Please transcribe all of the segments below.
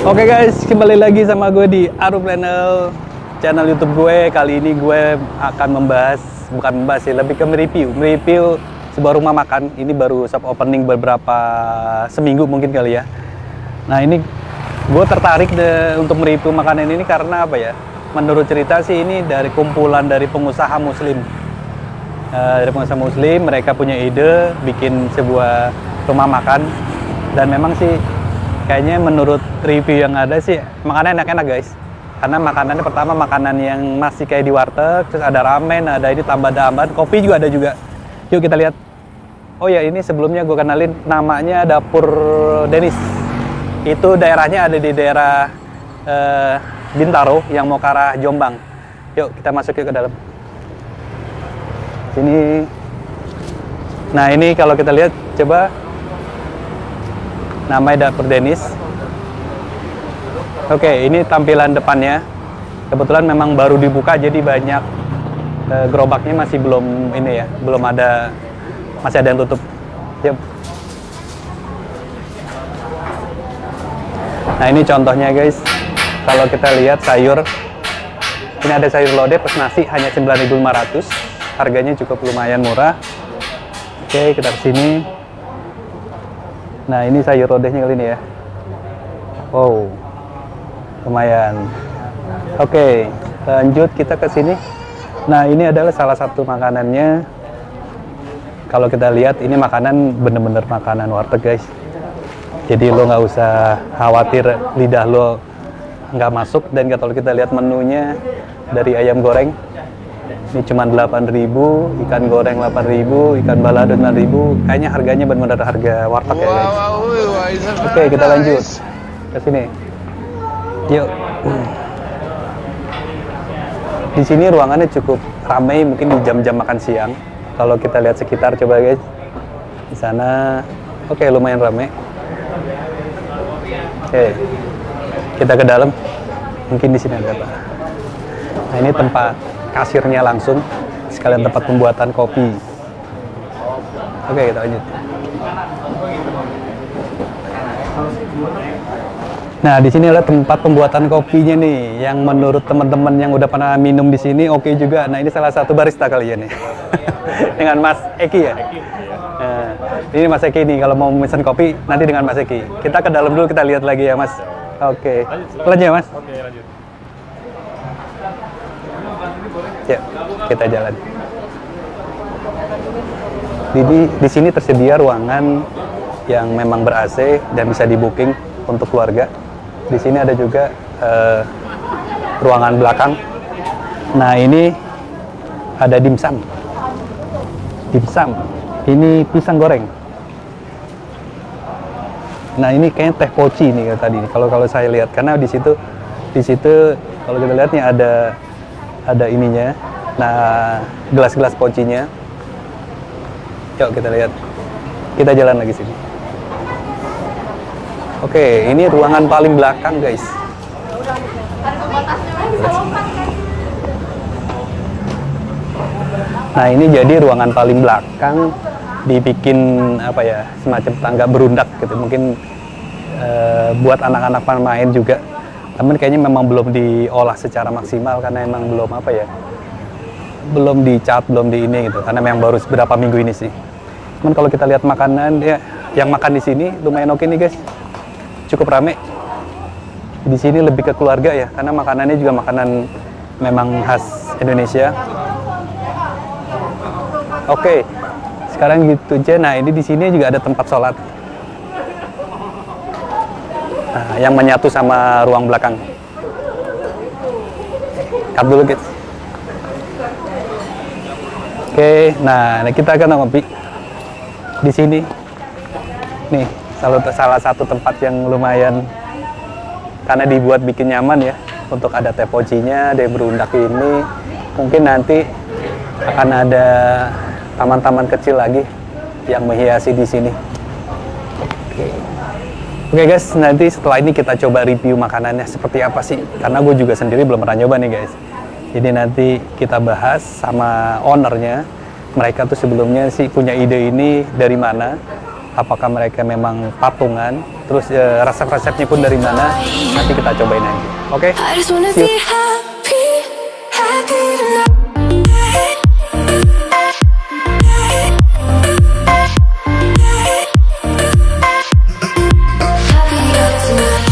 Oke guys, kembali lagi sama gue di Aru Planner, channel YouTube gue. Kali ini gue akan bukan membahas sih, lebih ke mereview sebuah rumah makan. Ini baru soft opening beberapa seminggu mungkin kali ya. Nah ini gue tertarik untuk mereview makanan ini karena apa ya? Menurut cerita sih ini dari kumpulan dari pengusaha muslim. Dari pengusaha muslim, mereka punya ide bikin sebuah rumah makan. Dan memang sih kayaknya menurut review yang ada sih makanannya enak-enak guys. Karena makanannya pertama makanan yang masih kayak di warteg, terus ada ramen, ada ini tambah-tambahan, kopi juga ada juga. Yuk kita lihat. Oh ya ini sebelumnya gue kenalin, namanya Dapur Denis. Itu daerahnya ada di daerah Bintaro yang mau ke arah Jombang. Yuk kita masuk yuk ke dalam. Sini. Nah ini kalau kita lihat coba. Namanya Dapur Denis. Oke, ini tampilan depannya. Kebetulan memang baru dibuka, jadi banyak gerobaknya masih belum ini ya, masih ada yang tutup. Yep. Nah ini contohnya guys. Kalau kita lihat sayur, ini ada sayur lodeh plus nasi hanya 9.500. Harganya cukup lumayan murah. Oke, kita kesini. Nah ini sayur lodehnya kali ini ya. Wow, lumayan. Oke, lanjut kita ke sini. Nah ini adalah salah satu makanannya. Kalau kita lihat ini makanan bener-bener makanan warteg guys. Jadi lo nggak usah khawatir lidah lo nggak masuk. Dan kalau kita lihat menunya dari ayam goreng. Ini cuma 8.000, ikan goreng 8.000, ikan balado 9.000. Kayaknya harganya benar-benar harga warteg ya guys. Oke, kita lanjut ke sini. Yuk. Di sini ruangannya cukup ramai, mungkin di jam-jam makan siang. Kalau kita lihat sekitar coba guys. Di sana, oke lumayan ramai. Oke, kita ke dalam. Mungkin di sini ada apa? Nah ini tempat kasirnya langsung, sekalian tempat pembuatan kopi. Oke, kita lanjut. Nah, di sini adalah tempat pembuatan kopinya nih, yang menurut teman-teman yang udah pernah minum di sini oke juga. Nah, ini salah satu barista kali ya nih. Dengan Mas Eki ya. Nah, ini Mas Eki nih kalau mau pesan kopi nanti dengan Mas Eki. Kita ke dalam dulu, kita lihat lagi ya, Mas. Oke. Lanjut ya, Mas. Oke, lanjut. Ya, kita jalan. Jadi di sini tersedia ruangan yang memang ber-AC dan bisa di-booking untuk keluarga. Di sini ada juga ruangan belakang. Nah, ini ada dimsum. Dimsum. Ini pisang goreng. Nah, ini kayaknya teh poci nih tadi. Kalau saya lihat karena di situ kalau kita lihat nih ada ininya. Nah, gelas-gelas pocinya. Yuk kita lihat. Kita jalan lagi sini. Oke, ini ruangan paling belakang, guys. Nah, ini jadi ruangan paling belakang dibikin apa ya? Semacam tangga berundak gitu. Mungkin buat anak-anak main juga. Namun kayaknya memang belum diolah secara maksimal karena emang belum apa ya, belum dicat, belum di ini gitu. Karena memang baru beberapa minggu ini sih. Cuman kalau kita lihat makanan ya, yang makan di sini lumayan oke nih guys, cukup rame. Di sini lebih ke keluarga ya, karena makanannya juga makanan memang khas Indonesia. Oke, sekarang gitu aja. Nah ini di sini juga ada tempat sholat. Nah, yang menyatu sama ruang belakang. Cut dulu guys. Oke, nah kita akan ngopi di sini. Nih, salah satu tempat yang lumayan karena dibuat bikin nyaman ya. Untuk ada teh pocinya, ada berundak ini. Mungkin nanti akan ada taman-taman kecil lagi yang menghiasi di sini. Oke guys, nanti setelah ini kita coba review makanannya seperti apa sih. Karena gue juga sendiri belum pernah nyoba nih guys. Jadi nanti kita bahas sama ownernya. Mereka tuh sebelumnya sih punya ide ini dari mana. Apakah mereka memang patungan terus resep-resepnya pun dari mana, nanti kita cobain aja. Oke? I just wanna See you. be happy, happy tonight. Happier tonight.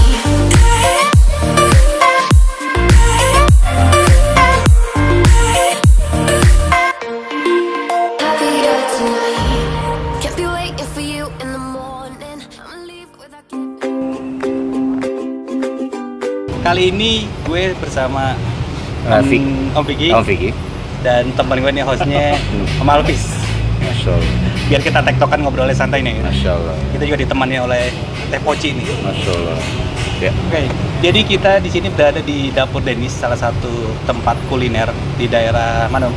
Happier tonight. Can't be waiting for you in the morning. I'ma leave without Kali ini gue bersama Om Vicky dan teman gue nih hostnya Om Alvis. Masya Allah. Biar kita tektokan ngobrolnya santai nih. Masya Allah. Kita juga ditemani oleh Teh Poci nih. Masya Allah. Ya. Oke, jadi kita di sini berada di Dapur Denis, salah satu tempat kuliner di daerah mana? Om?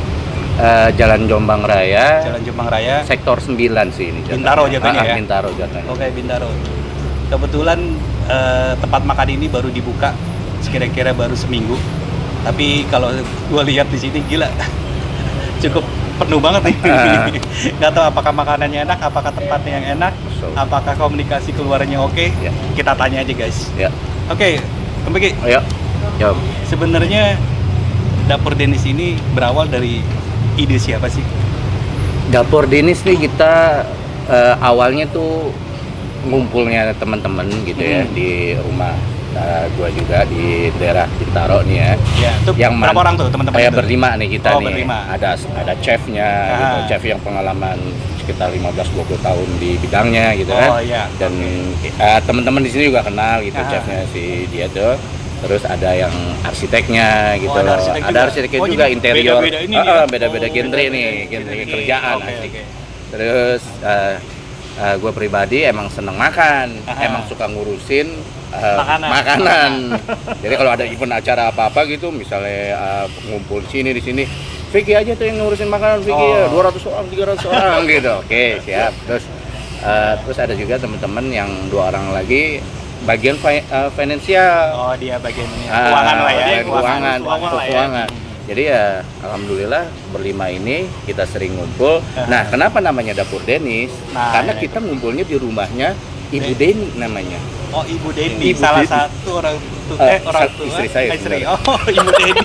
Jalan Jombang Raya. Jalan Jombang Raya. Sektor 9 sih ini. Bintaro jatuhnya ya? Bintaro jatuhnya. Oke, Bintaro. Kebetulan tempat makan ini baru dibuka, kira-kira baru seminggu. Tapi kalau gue lihat di sini gila, cukup penuh banget nih. Nggak tahu apakah makanannya enak, apakah tempatnya yang enak, apakah komunikasi keluarnya oke. Ya. Kita tanya aja guys. Ya. Oke, Om Vicky. Ayo. Ya. Sebenarnya Dapur Denis ini berawal dari ide siapa sih? Dapur Denis nih kita awalnya tuh ngumpulnya teman-teman gitu ya di rumah gua juga di daerah Bintaro nih ya. Ya, itu yang berapa orang tuh teman-teman? Kayak itu? berlima nih kita Oh, nih. berlima. Ada chefnya, gitu. Chef yang pengalaman sekitar 15-20 tahun di bidangnya gitu Oh, kan. iya. Dan teman-teman di sini juga kenal gitu Aha. chefnya si dia tuh. Terus ada yang arsiteknya gitu Oh, ada loh. arsitek Ada juga? arsiteknya Oh, juga jadi interior. beda-beda ini ya? Beda-beda Oh, genre beda-beda nih, genre genre kerjaan Oke, asik. oke. Terus gue pribadi emang seneng makan, Aha. emang suka ngurusin Makanan. Jadi kalau ada event acara apa-apa gitu, misalnya ngumpul sini di sini, Vicky aja tuh yang ngurusin makanan, Vicky ya, 200 orang, 300 orang gitu. Oke, siap. Terus ada juga teman-teman yang 2 orang lagi bagian finansial. Oh, dia bagian keuangan lah ya. Keuangan. Jadi ya alhamdulillah berlima ini kita sering ngumpul. Nah, kenapa namanya Dapur Denis? Nah, Karena ya. kita ngumpulnya di rumahnya Ibu Deni namanya. Oh, Ibu Deni, Ibu salah Deni. satu orang tua, Istri saya Istri. sebenarnya. Oh, Ibu Deni.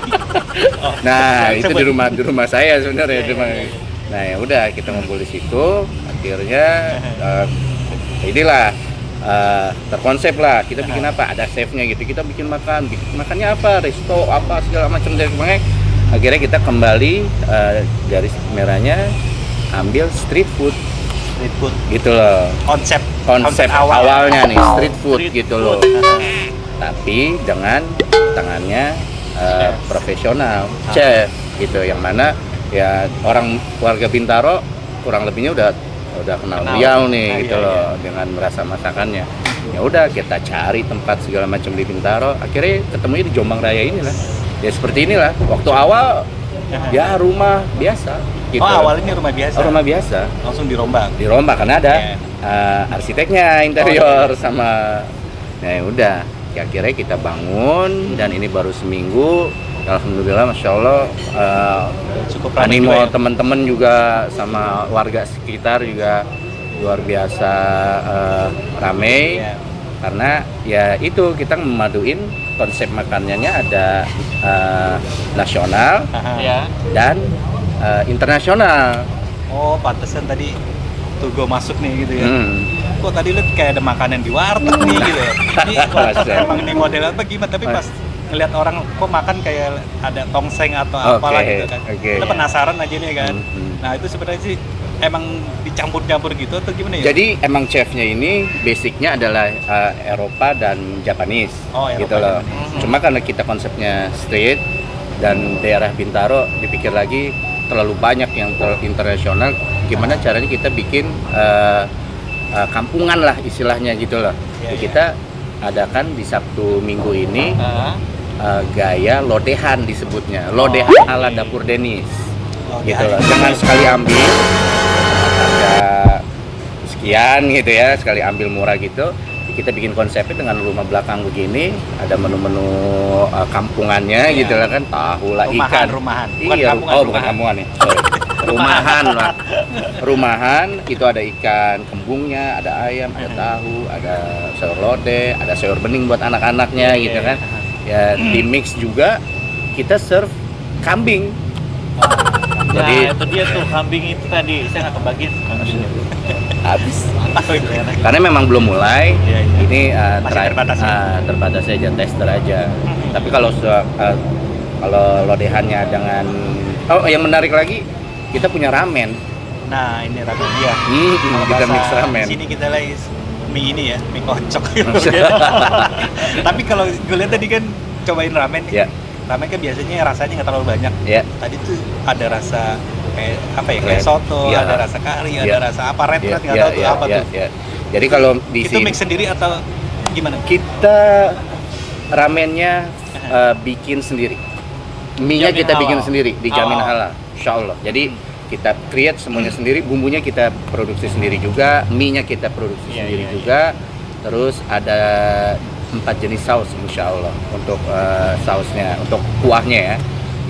Oh, Nah, itu sebut. di rumah saya sebenarnya. Iya, iya. Nah, ya udah kita ngumpul di situ. Akhirnya inilah terkonsep lah. Kita bikin apa? Ada chefnya gitu. Kita bikin makannya apa? Resto apa segala macam dari semuanya. Akhirnya kita kembali garis merahnya ambil street food gitu loh. Konsep awalnya nih street food gitu loh. Tapi dengan tangannya profesional chef gitu, yang mana ya orang warga Bintaro kurang lebihnya udah kenal beliau nih gitu loh, dengan merasa masakannya. Ya udah kita cari tempat segala macam di Bintaro, akhirnya ketemunya di Jombang Raya inilah. Ya seperti inilah. Waktu awal ya rumah biasa gitu. Oh, awalnya rumah biasa. Rumah biasa. Langsung dirombak. Dirombak karena ada arsiteknya interior iya. sama. Nah ya udah, akhirnya kita bangun dan ini baru seminggu. Alhamdulillah, masya Allah, Cukup ramai animo juga ya? teman-teman juga sama warga sekitar juga luar biasa ramai. Iya. Karena ya itu kita memaduin konsep makanannya ada nasional Ya. dan internasional. Oh, pantesan tadi tuh gue masuk nih gitu ya. Kok tadi lu kayak ada makanan di warteg nih gitu ya. Ini kok emang ini model apa gimana? Tapi pas ngeliat orang kok makan kayak ada tongseng atau apalah gitu kan. Kita penasaran aja nih kan. Nah, itu sebenarnya sih emang dicampur-campur gitu atau gimana ya? Jadi emang chefnya ini basicnya adalah Eropa dan Japanese, Oh, Eropa, gitu loh. Japanese. Cuma karena kita konsepnya street dan daerah Bintaro, dipikir lagi terlalu banyak yang internasional. Gimana caranya kita bikin kampungan lah istilahnya gitu loh. Iya, Jadi kita adakan di Sabtu Minggu ini gaya lodehan disebutnya, lodehan ala Dapur Denis. Gitu loh. Jangan sekali ambil harga sekian gitu ya, sekali ambil murah gitu. Kita bikin konsepnya dengan rumah belakang begini, ada menu-menu kampungannya gitu lah kan, tahu lah, ikan. Rumahan. Bukan Iya, kampungan, bukan rumahan. kampungan ya. Sorry. rumahan lah. Rumahan itu ada ikan kembungnya, ada ayam, ada tahu, ada sayur lodeh, ada sayur bening buat anak-anaknya Iya, gitu iya, kan. Ya di mix juga kita serve kambing. Nah, Jadi itu dia tuh kambing itu tadi. Saya nggak kebagian kambingnya. habis. Oh, itu enak. Karena memang belum mulai. Iya, iya. Ini Masih terbatas ya? terbatas aja, tester aja. Tapi kalau kalau lodehannya dengan yang menarik lagi, kita punya ramen. Nah, ini ramen dia. Kalau Kita bahasa mix ramen. Sini kita lagi mie ini ya, mie kocok gitu. Tapi kalau gue lihat tadi kan cobain ramen. Ya. Ramen kan biasanya rasanya nggak terlalu banyak. Ya. Tadi tuh ada rasa kayak apa ya? Kayak Red. soto, Iya. ada rasa kari, Iya. ada rasa apa red Ya, nggak tahu tuh apa tuh. ya. Jadi kalau di Itu sini mix sendiri atau gimana? kita ramennya bikin sendiri. Mie-nya Dijamin kita bikin halal. sendiri, dijamin Oh. halal, insya Allah. Jadi kita create semuanya sendiri, bumbunya kita produksi sendiri juga, mie-nya kita produksi Iya, sendiri iya, juga. Terus ada 4 jenis saus insya Allah untuk sausnya, untuk kuahnya ya.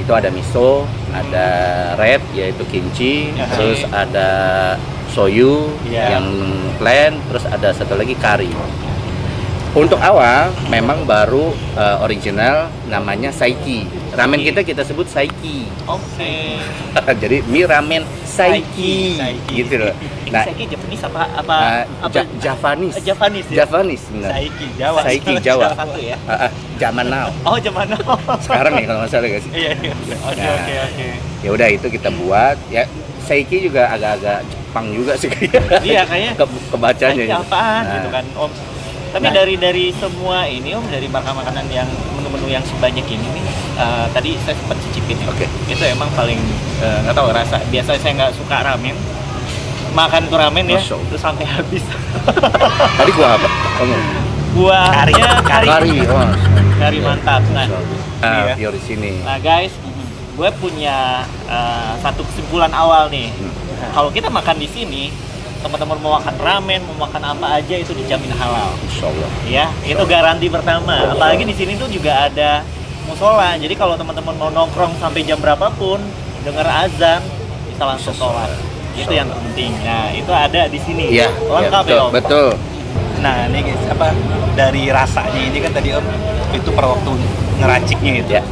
Itu ada miso, ada red yaitu kimchi, Oke. terus ada soyu Iya. yang plain, terus ada satu lagi kari. Untuk awal memang baru original namanya Saiki. Ramen kita sebut Saiki. Oke. Jadi mie ramen Saiki, Saiki. gitu loh. Nah, Saiki Japanese apa Javanese. Japanese ya? Javanese benar. Saiki Jawa. Saiki Jawa. Satu ya. Zaman now. Oh, zaman now. Sekarang nih kalau nggak salah guys. Iya, iya. Oke, Nah. oke. Ya udah itu kita buat ya. Saiki juga agak-agak Jepang juga sih kayaknya. Iya, kayaknya. Kebacanya. Saiki gitu. apaan Nah, gitu kan, Om. Tapi Nah. dari semua ini Om, dari makanan yang menu-menu yang sebanyak ini nih, tadi saya sempat cicipin ya. Oke. Itu emang paling nggak tahu rasa. Biasanya saya nggak suka ramen. Makan tuh ramen ya, Masya Allah. terus sampai habis. Tadi gua apa? Kamu? Buahnya kari. Oh. Kari mantap. Nah, Nah, iya. Pure di sini. Nah guys, gue punya satu kesimpulan awal nih. Kalau kita makan di sini, teman-teman mau makan ramen, mau makan apa aja itu dijamin halal. Insya Allah. Ya, itu garansi pertama. Apalagi di sini tuh juga ada musola. Jadi kalau teman-teman mau nongkrong sampai jam berapapun, dengar azan, bisa langsung Bisa sholat. Itu yang penting. Nah, itu ada di sini. Iya, Lengkap betul, ya, Om? betul. Nah, ini guys, apa dari rasanya ini kan tadi Om, itu per waktu ngeraciknya itu. Ya.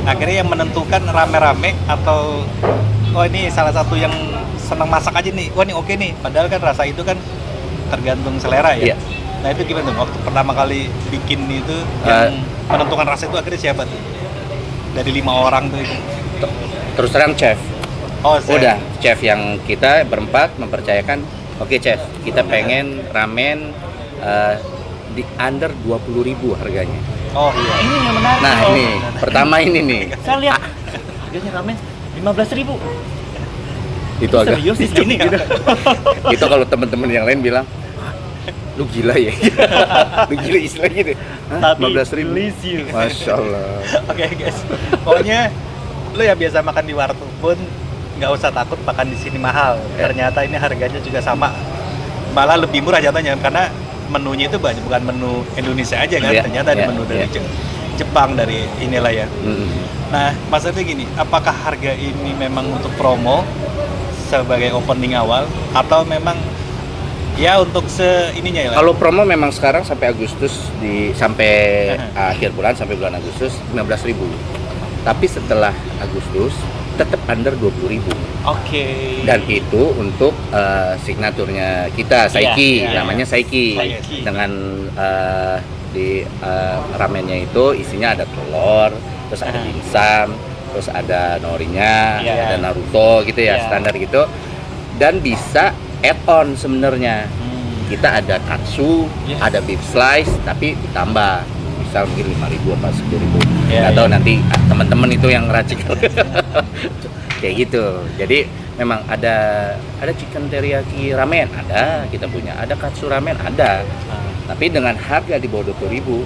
Akhirnya yang menentukan rame-rame atau oh ini salah satu yang senang masak aja nih, wah ini oke nih. Padahal kan rasa itu kan tergantung selera ya. Iya. Nah itu gimana tuh waktu pertama kali bikin itu yang menentukan rasa itu akhirnya siapa tuh? Dari 5 orang tuh itu. Terus terang chef. Oh, saya. Udah, chef yang kita berempat mempercayakan, oke chef, kita pengen ramen di under 20.000 harganya. Oh iya. Ini yang menarik. Nah Om. ini, pertama ini nih, Saya lihat harganya ramen 15.000. itu agak, Serius di sini gitu. itu kalau teman-teman yang lain bilang, lu gila ya, lu gila istilahnya gitu. Hah, Tapi 15.000? delicious. Masya Allah. Oke guys, pokoknya lu yang biasa makan di warteg pun nggak usah takut makan di sini mahal. Ya. Ternyata ini harganya juga sama, malah lebih murah jatuhnya karena menunya itu banyak, bukan menu Indonesia aja kan. Ya, Ternyata ada ya, menu dari ya. Jepang, dari inilah ya. Mm-mm. Nah, maksudnya gini, apakah harga ini memang untuk promo sebagai opening awal atau memang ya untuk ininya ya? lah? Kalau promo memang sekarang sampai Agustus sampai akhir bulan, sampai bulan Agustus 15.000. Tapi setelah Agustus tetap under 20.000. Oke. Dan itu untuk signaturnya kita Saiki, Iya, iya, namanya iya. Saiki. Saiki. Dengan di ramennya itu isinya ada telur, terus ada dimsum, terus ada norinya, Iya. ada Naruto gitu ya, Iya. standar gitu. Dan bisa add on sebenarnya. Kita ada katsu, Yes. ada beef slice, tapi ditambah misal mungkin 5.000 apa 10.000. Iya, Atau iya. nanti teman-teman itu yang racik. Kayak gitu. Jadi memang ada chicken teriyaki ramen, ada kita punya, ada katsu ramen, ada. Tapi dengan harga di bawah 20.000,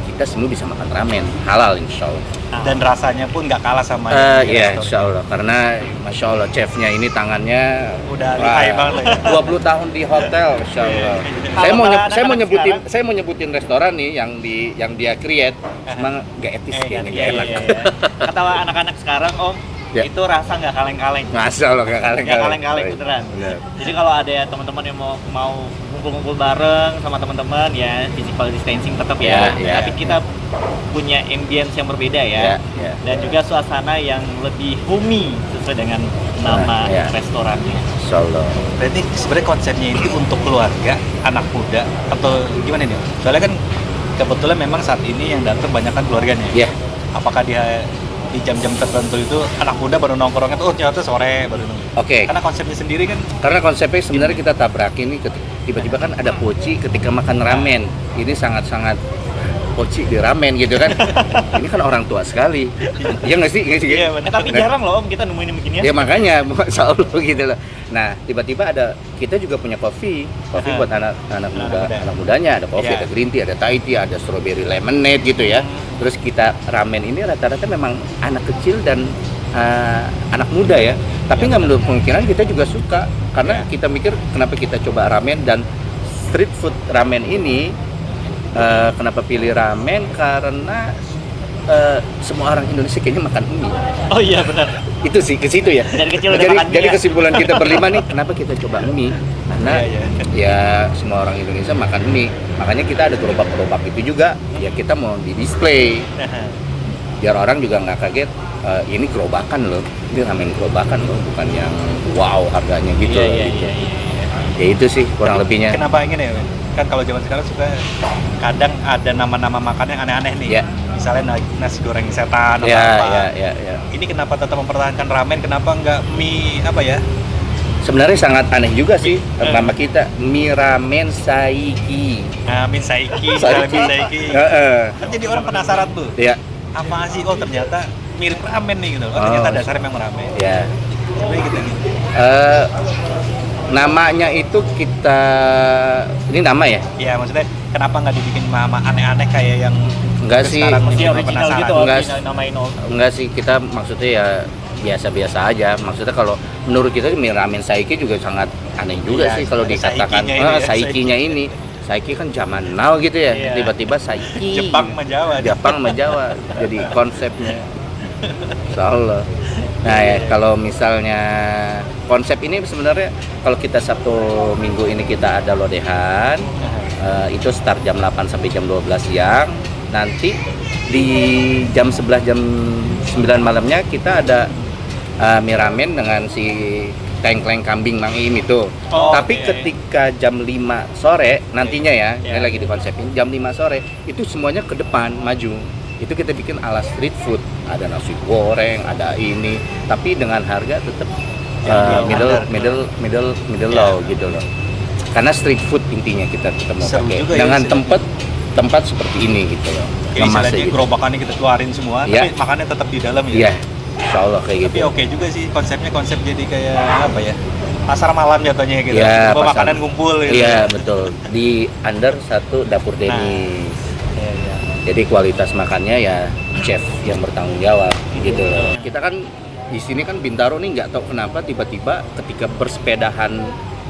kita semua bisa makan ramen halal insya Allah. Dan rasanya pun nggak kalah sama di Iya restoran. insya Allah, karena masya Allah chefnya ini tangannya Udah wah, lihai banget lah ya. 20 tahun di hotel insya Allah. Kalau anak-anak Saya mau nyebutin restoran nih yang dia create, cuma nggak etis kayaknya, nggak enak. Kata anak-anak sekarang Om, Ya. itu rasa nggak kaleng-kaleng. Masa lo nggak kaleng-kaleng? Nggak kaleng-kaleng beneran. Bener. Jadi kalau ada ya teman-teman yang mau ngumpul-ngumpul bareng sama teman-teman ya physical distancing tetap ya. Ya. Tapi kita punya ambience yang berbeda ya. Ya. Dan juga suasana yang lebih homey sesuai dengan nama Ya. restorannya. Insyaallah. Berarti sebenarnya konsepnya ini untuk keluarga, anak muda, atau gimana nih? Soalnya kan kebetulan memang saat ini yang datang banyak kan keluarganya. Ya. Apakah dia di jam-jam tertentu itu anak muda baru nongkrongnya tuh, oh ternyata sore baru nongkrong. Oke. Karena konsepnya sendiri kan Karena konsepnya sebenarnya kita tabrakin nih, tiba-tiba kan ada poci ketika makan ramen. Ini sangat-sangat poci di ramen gitu kan. Ini kan orang tua sekali. Iya nggak sih? Nggak sih? Iya, benar. Tapi jarang loh Om kita nemuin yang beginian. Ya makanya, Masya Allah gitu loh. Nah, tiba-tiba ada, kita juga punya kopi buat anak mudanya, ada kopi, Iya. ada green tea, ada Thai tea, ada strawberry lemonade gitu ya. Terus kita ramen ini rata-rata memang anak kecil dan anak muda ya. Tapi nggak menutup kemungkinan kita juga suka, karena kita mikir kenapa kita coba ramen dan street food ramen ini. Kenapa pilih ramen? Karena semua orang Indonesia kayaknya makan mie. Oh iya benar. Itu sih ke situ ya. Dari kecil udah jadi, makan mie jadi ya? kesimpulan kita berlima nih, kenapa kita coba mie? Karena Iya, ya semua orang Indonesia makan mie. Makanya kita ada gerobak-gerobak itu juga. Ya kita mau di display biar orang juga nggak kaget. Ini gerobakan loh, ini ramen gerobakan loh, bukan yang wow harganya gitu. Iya, loh, iya, gitu. iya, iya. Ya itu sih kurang lebihnya. kenapa ingin ya? Kan kalau zaman sekarang suka kadang ada nama-nama makan yang aneh-aneh nih. Ya. Misalnya nasi goreng setan atau Ya, apa. ya. Ini kenapa tetap mempertahankan ramen? Kenapa nggak mie apa ya? Sebenarnya sangat aneh juga sih nama kita, mie ramen saiki. Mie saiki, misalnya mie saiki. Kan jadi orang penasaran tuh. Ya, Apa sih? Oh ternyata mirip ramen nih gitu. Oh ternyata Oh. dasarnya memang ramen. ya. Sebenarnya gitu nih. Namanya itu kita, ini nama ya? Iya maksudnya kenapa nggak dibikin nama aneh-aneh kayak yang Enggak sih. sekarang Masih mungkin orang original penasaran. gitu Om, Enggak. namain Om. Enggak sih, kita maksudnya ya biasa-biasa aja. Maksudnya kalau menurut kita mie ramen saiki juga sangat aneh juga Iya, sih kalau ada dikatakan saikinya ini ya, saikinya ini. Saiki kan zaman now gitu ya. Iya. Tiba-tiba saiki. Jepang sama Jawa. Jepang sama Jawa jadi konsepnya. Insyaallah. Nah ya, kalau misalnya konsep ini sebenarnya kalau kita Sabtu Minggu ini kita ada lodehan, itu start jam 8 sampai jam 12 siang. Nanti di jam 11 jam 9 malamnya kita ada mie ramen dengan si tengkleng kambing Mang Im itu. Oh, Tapi oke. ketika jam 5 sore nantinya ya, Ya. ini lagi dikonsepin jam 5 sore itu semuanya ke depan maju. Itu kita bikin ala street food, ada nasi goreng, ada ini, tapi dengan harga tetap middle low gitu loh. Karena street food intinya kita mau Seru pakai juga ya, dengan istilahnya. tempat seperti ini gitu loh. Kayak Ngemasnya istilahnya gitu. gerobakannya kita keluarin semua, Iya. tapi makannya tetap di dalam ya. Iya, insya Allah kayak Tapi gitu. oke juga sih konsepnya, konsep jadi kayak apa ya? Pasar malam jatuhnya gitu. Iya, Cuma pasar. makanan ngumpul gitu. Iya betul. Di under satu dapur Denis. Iya, iya. Jadi kualitas makannya ya chef yang bertanggung jawab gitu loh. Kita kan di sini kan Bintaro nih nggak tahu kenapa tiba-tiba ketika bersepedahan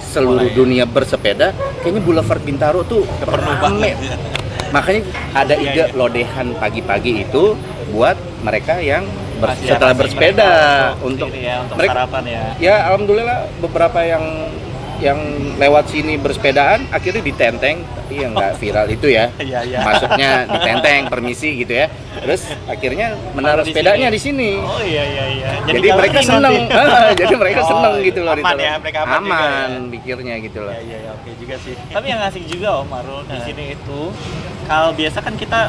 seluruh Mulai. dunia bersepeda, kayaknya Boulevard Bintaro tuh Perlu rame. banget. Makanya ada Iya, ide iya. lodehan pagi-pagi itu buat mereka yang Pasti setelah ada sih bersepeda Mereka untuk ini ya, untuk mereka sarapan ya. ya alhamdulillah beberapa yang lewat sini bersepedaan akhirnya ditenteng, tapi yang nggak viral itu ya. Iya, iya. Masuknya ditenteng, permisi gitu ya. Terus akhirnya menaruh Di sepedanya sini. di sini. Oh iya iya iya. Jadi mereka gallery seneng, nanti. jadi mereka Oh, seneng gitu loh. aman di ya, sana. mereka aman juga aman ya. pikirnya gitu loh. Iya, iya, iya, oke juga sih. Tapi yang asik juga Om Marul di Nah. sini itu kalau biasa kan kita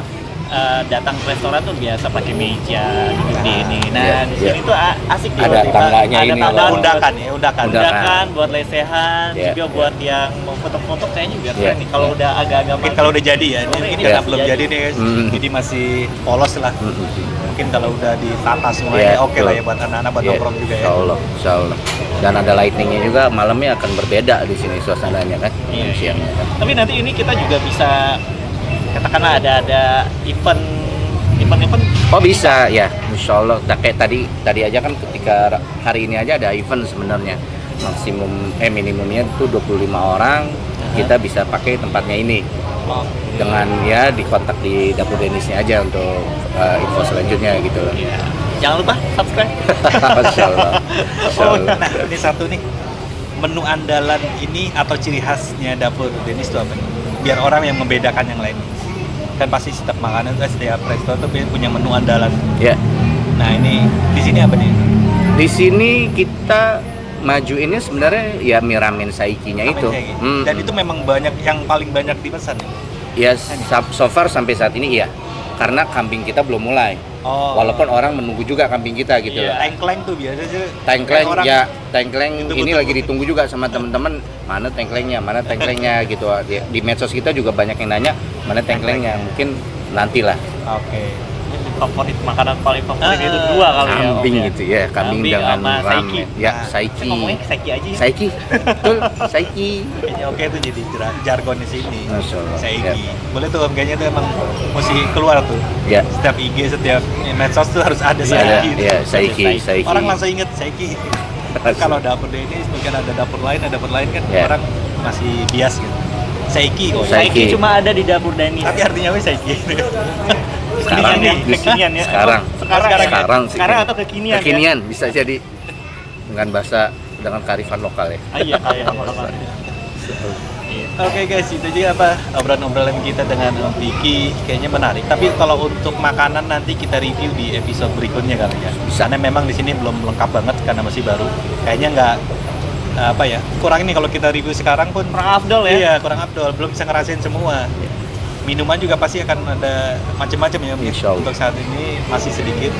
datang ke restoran tuh biasa pakai meja duduk di ini. Nah, Iya, di iya. sini tuh asik Ada tiba-tiba tangganya ada ini tangga loh. Undakan ya, undakan. undakan buat lesehan, Iya, juga iya. buat yang mau foto-foto kayaknya juga Iya, keren nih. Kalau iya. udah agak-agak Mungkin maju. kalau udah jadi ya, ini Ini karena udah belum jadi. jadi nih guys. Hmm. Jadi masih polos lah. Mungkin kalau udah ditata semuanya Iya, oke lah betul. ya buat anak-anak buat Iya, nongkrong juga ya. Insya Allah, insya Allah. Dan ada lightingnya juga, malamnya akan berbeda di sini suasananya kan, Iya, iya. siangnya kan. Tapi nanti ini kita juga bisa katakanlah ada event. Oh bisa ya, insya Allah. Nah, kayak tadi aja kan ketika hari ini aja ada event sebenarnya. Minimumnya itu 25 orang, kita bisa pakai tempatnya ini. Dengan ya di kontak di dapur Denisnya aja untuk info selanjutnya gitu loh. Iya. Jangan lupa subscribe. Masya Allah. Masya Oh, Allah. nah ini satu nih, menu andalan ini atau ciri khasnya dapur Dennis itu apa nih? Biar orang yang membedakan yang lain. Kan pasti setiap makanan, setiap restoran tuh punya menu andalan. Ya, Nah ini di sini apa nih? di sini kita majuinnya sebenarnya ya mie ramen saikinya itu. Dan itu memang banyak, yang paling banyak dipesan ya? Ya, so far sampai saat ini iya. Karena kambing kita belum mulai. Oh. Walaupun orang menunggu juga kambing kita gitu. Iya. Tengkleng tuh biasa sih. Tengkleng Orang- ya, tengkleng Itu ini betul. lagi ditunggu juga sama teman-teman, mana tengklengnya gitu. Di medsos kita juga banyak yang nanya mana tengklengnya. Mungkin nantilah Oke. Favorit makanan paling favorit itu dua kali ya. kambing Om, ya. gitu ya, kambing dengan sama saiki. ramen. Ya, Nah, saiki. Saya ngomongnya saiki aja ya. Saiki. Betul, saiki. Kayaknya oke tuh jadi jargon di sini. Masya Allah. Saiki. Boleh tuh Om, kayaknya tuh emang mesti keluar tuh. Ya. Setiap IG, setiap medsos tuh harus ada Ada, saiki. ya, saiki, saiki. Orang langsung inget saiki. Kalau dapur Dennis mungkin ada dapur lain kan Ya. orang masih bias gitu. Saiki kok. Saiki. Saiki cuma ada di dapur Dennis. Tapi artinya apa saiki? Sekarang Kekinian nih, ya, kekinian ya. Sekarang. Sekarang sih. Sekarang atau kekinian ya? Kekinian bisa jadi dengan bahasa dengan kearifan lokal ya. Ah, iya, kayak Oke guys, itu aja apa obrolan-obrolan kita dengan Om Vicky, kayaknya menarik. Tapi kalau untuk makanan nanti kita review di episode berikutnya kali ya. Karena memang di sini belum lengkap banget karena masih baru. Kayaknya nggak apa ya, kurang ini kalau kita review sekarang pun kurang afdol ya. Iya, kurang afdol, belum bisa ngerasain semua. Minuman juga pasti akan ada macam-macam ya, Om. Insya Allah. Untuk saat ini masih sedikit.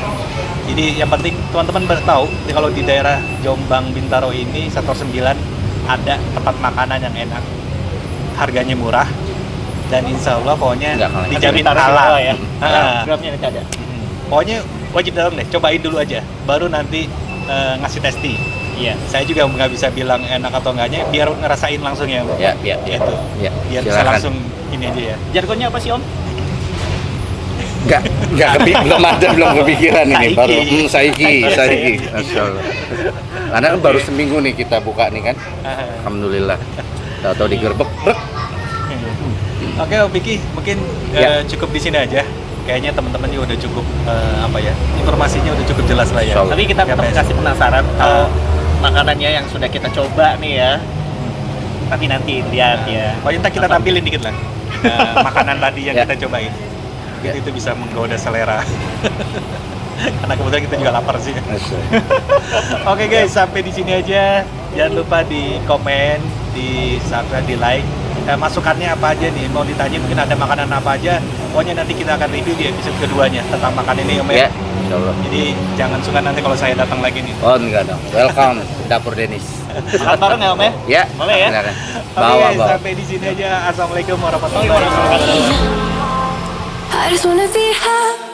Jadi yang penting teman-teman harus tahu kalau di daerah Jombang Bintaro ini sektor 9 ada tempat makanan yang enak, harganya murah, dan insya Allah pokoknya Nggak kalah. dijamin Taruh di halal bawah ya. Ah. Gramnya nanti ada. Pokoknya wajib datang deh, cobain dulu aja, baru nanti ngasih testing. Iya. Saya juga nggak bisa bilang enak atau enggaknya, biar ngerasain langsung ya, Bang. Ya, ya, ya. Itu. Ya, Biar bisa silakan. langsung ini aja ya. Jargonnya apa sih Om? Belum kepikiran ini Saiki. baru saiki. Saiki. Masya Allah. Karena kan baru seminggu nih kita buka nih kan. Alhamdulillah. Tahu-tahu digerbek, brek. Oke, Om Vicky, mungkin Ya. cukup di sini aja. Kayaknya teman-teman juga udah cukup apa ya, informasinya udah cukup jelas lah ya. Insya Allah. Tapi kita tetap Ya, kasih penasaran kalau makanannya yang sudah kita coba nih ya. Tapi nanti lihat ya. Pokoknya ntar kita tampilin dikit lah makanan tadi yang Ya. kita cobain. Ya. Itu bisa menggoda selera. Karena kebetulan kita juga lapar sih. Masya Allah. Oke guys, sampai di sini aja. Jangan lupa di komen, di subscribe, di like. Masukannya apa aja nih? Mau ditanya mungkin ada makanan apa aja. Pokoknya nanti kita akan review di episode keduanya tentang makan ini, Om Ya, ya. Insya Allah. Jadi jangan suka nanti kalau saya datang lagi nih. Oh enggak dong. Welcome Dapur Dennis. Makan bareng ya Om ya? Ya, Boleh ya? silakan. Oke Bawa, guys, bawa. sampai di sini aja. Assalamualaikum warahmatullahi wabarakatuh. I just wanna be happy.